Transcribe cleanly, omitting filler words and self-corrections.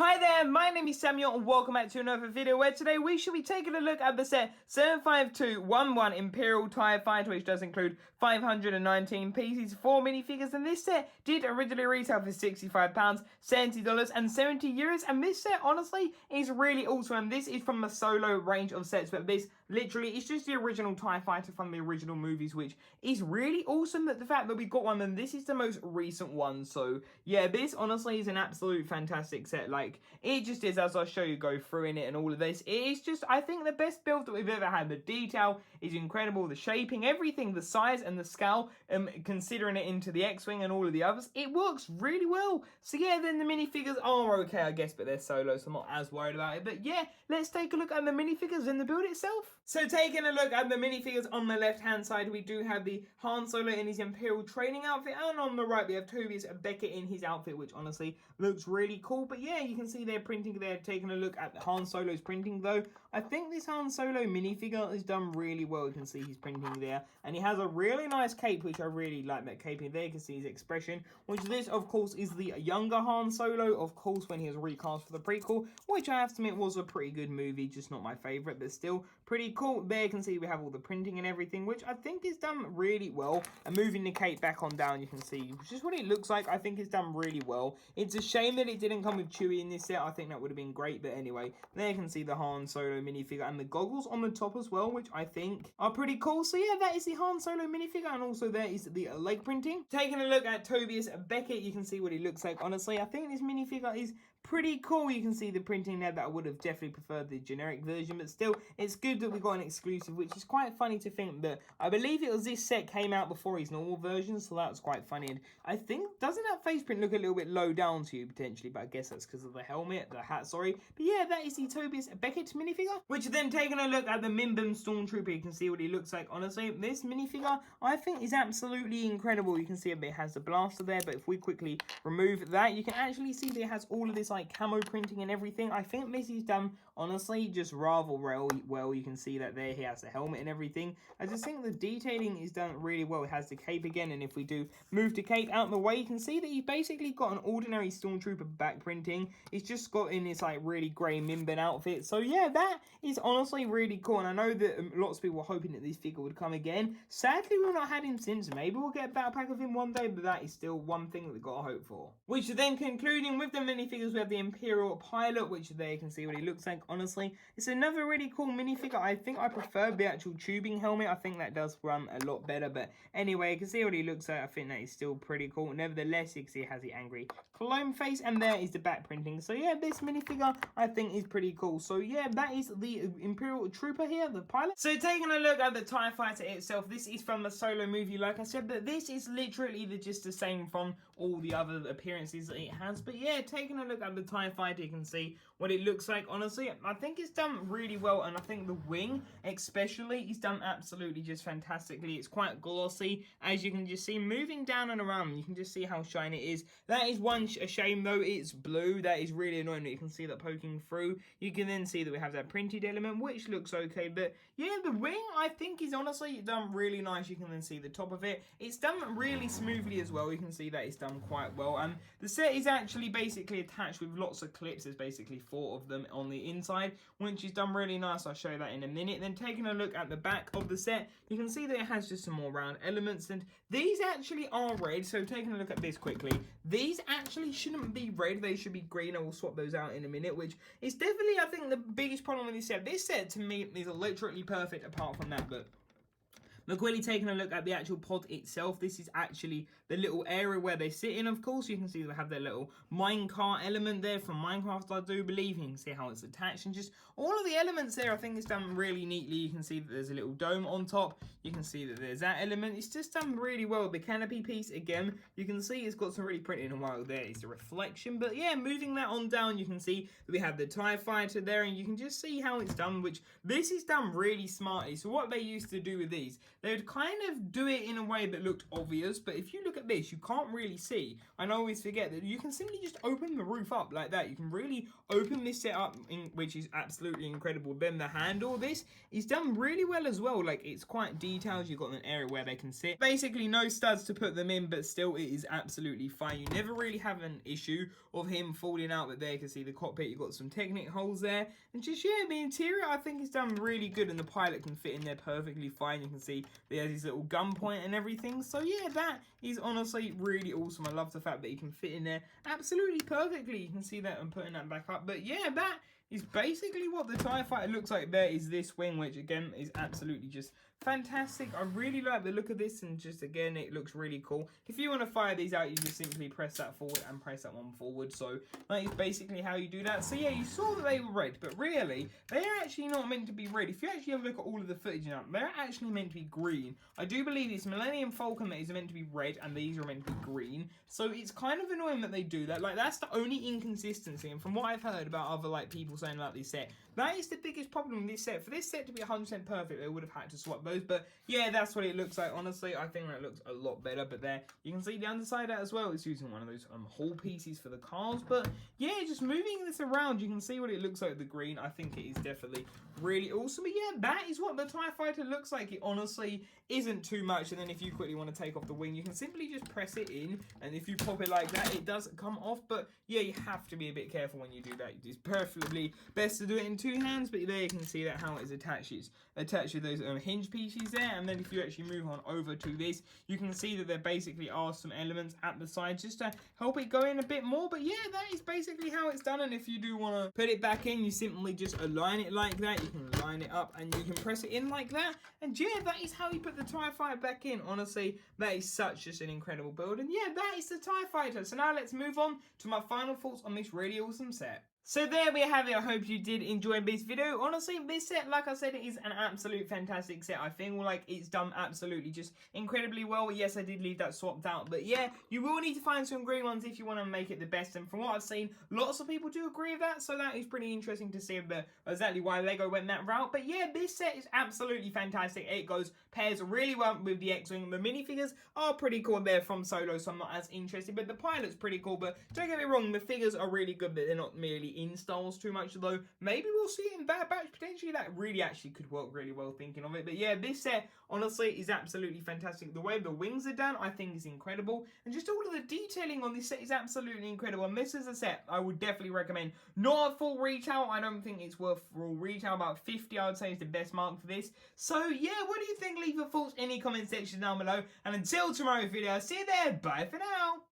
Hi there, my name is Samuel and welcome back to another video where today we shall be taking a look at the set 75211 Imperial TIE Fighter, which does include 519 pieces, 4 minifigures, and this set did originally retail for £65, $70 and €70, and this set honestly is really awesome, and this is from the solo range of sets, but this literally is just the original TIE Fighter from the original movies, which is really awesome that the fact that we got one, and this is the most recent one, so yeah, this honestly is an absolute fantastic set. Like, it just is, as I'll show you go through in it and all of this. It is just, I think, the best build that we've ever had. The detail is incredible, the shaping, everything, the size and the scale, considering it into the X-Wing and all of the others, it works really well. So yeah, then the minifigures are okay, I guess, but they're solo, so I'm not as worried about it. But yeah, let's take a look at the minifigures and the build itself. So taking a look at the minifigures, on the left-hand side, we do have the Han Solo in his Imperial training outfit, and on the right, we have Tobias Beckett in his outfit, which honestly looks really cool. But yeah, you can see their printing there. Taking a look at the Han Solo's printing though, I think this Han Solo minifigure is done really well. You can see his printing there, and he has a really nice cape, which I really like that cape in there. You can see his expression, which this of course is the younger Han Solo, of course, when he was recast for the prequel, which I have to admit was a pretty good movie, just not my favorite, but still pretty cool. There you can see we have all the printing and everything, which I think is done really well. And moving the cape back on down, you can see just what it looks like. I think it's done really well. It's a shame that it didn't come with Chewie in this set. I think that would have been great, but anyway, there you can see the Han Solo minifigure and the goggles on the top as well, which I think are pretty cool. So yeah, that is the Han Solo minifigure, and also there is the leg printing. Taking a look at Tobias Beckett, you can see what he looks like. Honestly, I think this minifigure is pretty cool. You can see the printing there, that I would have definitely preferred the generic version, but still, it's good that we got an exclusive, which is quite funny to think that I believe it was this set came out before his normal version, so that was quite funny. And I think, doesn't that face print look a little bit low down to you potentially, but I guess that's because of the helmet, the hat, sorry. But yeah, that is the Tobias Beckett minifigure, which then taking a look at the Minbim Stormtrooper, you can see what he looks like. Honestly, this minifigure I think is absolutely incredible. You can see it has the blaster there, but if we quickly remove that, you can actually see that it has all of this like camo printing and everything. I think this is done honestly just rather well. You can see that there he has the helmet and everything. I just think the detailing is done really well. It has the cape again, and if we do move the cape out of the way, you can see that he's basically got an ordinary Stormtrooper back printing. He's just got in this like really grey Minbin outfit. So yeah, that is honestly really cool, and I know that lots of people were hoping that this figure would come again. Sadly, we've not had him since. Maybe we'll get a battle pack of him one day, but that is still one thing that we've got to hope for. Which then concluding with the minifigures, we have the Imperial Pilot, which there you can see what he looks like. Honestly, it's another really cool minifigure. I think I prefer the actual tubing helmet. I think that does run a lot better, but anyway, you can see what he looks like. I think that is still pretty cool. Nevertheless, you can see it has the angry clone face, and there is the back printing. So yeah, this minifigure I think is pretty cool. So yeah, that is the Imperial Trooper here, the pilot. So taking a look at the TIE Fighter itself, this is from the solo movie, like I said, but this is literally just the same from all the other appearances that it has. But yeah, taking a look at the TIE Fighter, you can see what it looks like. Honestly, I think it's done really well, and I think the wing especially is done absolutely just fantastically. It's quite glossy, as you can just see moving down and around. You can just see how shiny it is. That is a shame though, it's blue. That is really annoying that you can see that poking through. You can then see that we have that printed element, which looks okay, but yeah, the wing I think is honestly done really nice. You can then see the top of it. It's done really smoothly as well. You can see that it's done quite well, and the set is actually basically attached with lots of clips. There's basically 4 of them on the inside, which is done really nice. I'll show you that in a minute. Then taking a look at the back of the set, you can see that it has just some more round elements, and these actually are red. So taking a look at this quickly, these actually shouldn't be red, they should be green. I will swap those out in a minute, which is definitely, I think, the biggest problem with this set. This set to me is literally perfect apart from that, but quickly taking a look at the actual pod itself, this is actually the little area where they sit in, of course. You can see they have their little minecart element there from Minecraft, I do believe. You can see how it's attached, and just all of the elements there, I think it's done really neatly. You can see that there's a little dome on top. You can see that there's that element. It's just done really well. The canopy piece, again, you can see it's got some really printing and while there is a reflection. But yeah, moving that on down, you can see that we have the TIE Fighter there, and you can just see how it's done, which this is done really smartly. So what they used to do with these, they would kind of do it in a way that looked obvious, but if you look at this, you can't really see. And I always forget that you can simply just open the roof up like that. You can really open this set up, which is absolutely incredible. Then the handle, this is done really well as well. Like, it's quite detailed. You've got an area where they can sit. Basically, no studs to put them in, but still, it is absolutely fine. You never really have an issue of him falling out, but there you can see the cockpit. You've got some Technic holes there. And just, yeah, the interior, I think, is done really good, and the pilot can fit in there perfectly fine. You can see there's his little gun point and everything. So, yeah, that is honestly really awesome. I love the fact that he can fit in there absolutely perfectly. You can see that I'm putting that back up. But, yeah, that is basically what the TIE Fighter looks like. There is this wing, which, again, is absolutely just fantastic. I really like the look of this, and just, again, it looks really cool. If you want to fire these out, you just simply press that forward and press that one forward. So that is basically how you do that. So yeah, you saw that they were red, but really, they're actually not meant to be red. If you actually have a look at all of the footage now, they're actually meant to be green. I do believe it's Millennium Falcon that is meant to be red, and these are meant to be green. So it's kind of annoying that they do that. Like, that's the only inconsistency, and from what I've heard about other, like, people saying about this set, that is the biggest problem with this set. For this set to be 100% perfect, they would have had to swap those. But yeah, that's what it looks like. Honestly, I think that looks a lot better. But there, you can see the underside as well. It's using one of those hole pieces for the cars. But yeah, just moving this around, you can see what it looks like with the green. I think it is definitely really awesome. But yeah, that is what the TIE Fighter looks like. It honestly isn't too much. And then if you quickly want to take off the wing, you can simply just press it in. And if you pop it like that, it does come off. But yeah, you have to be a bit careful when you do that. It's perfectly best to do it in two hands. But there you can see that how it is attached. It's attached with those hinge pieces there. And then if you actually move on over to this, you can see that there basically are some elements at the side just to help it go in a bit more. But yeah, that is basically how it's done. And if you do want to put it back in, you simply just align it like that. You can line it up and you can press it in like that. And yeah, that is how you put the TIE Fighter back in. Honestly, that is such just an incredible build. And yeah, that is the TIE Fighter. So now let's move on to my final thoughts on this really awesome set. So there we have it. I hope you did enjoy this video. Honestly, this set, like I said, it is an absolute fantastic set. I feel like it's done absolutely just incredibly well. Yes, I did leave that swapped out. But yeah, you will need to find some green ones if you want to make it the best. And from what I've seen, lots of people do agree with that. So that is pretty interesting to see exactly why LEGO went that route. But yeah, this set is absolutely fantastic. It pairs really well with the X-Wing. The minifigures are pretty cool. They're from Solo, so I'm not as interested. But the pilot's pretty cool. But don't get me wrong, the figures are really good, but they're not merely installs too much, though. Maybe we'll see it in Bad Batch potentially. That really actually could work really well thinking of it. But yeah, this set honestly is absolutely fantastic. The way the wings are done, I think, is incredible, and just all of the detailing on this set is absolutely incredible. And this is a set I would definitely recommend. Not at full retail. I don't think it's worth full retail. About 50, I would say, is the best mark for this. So yeah, what do you think? Leave your thoughts in the comment section down below, and until tomorrow's video, see you there. Bye for now.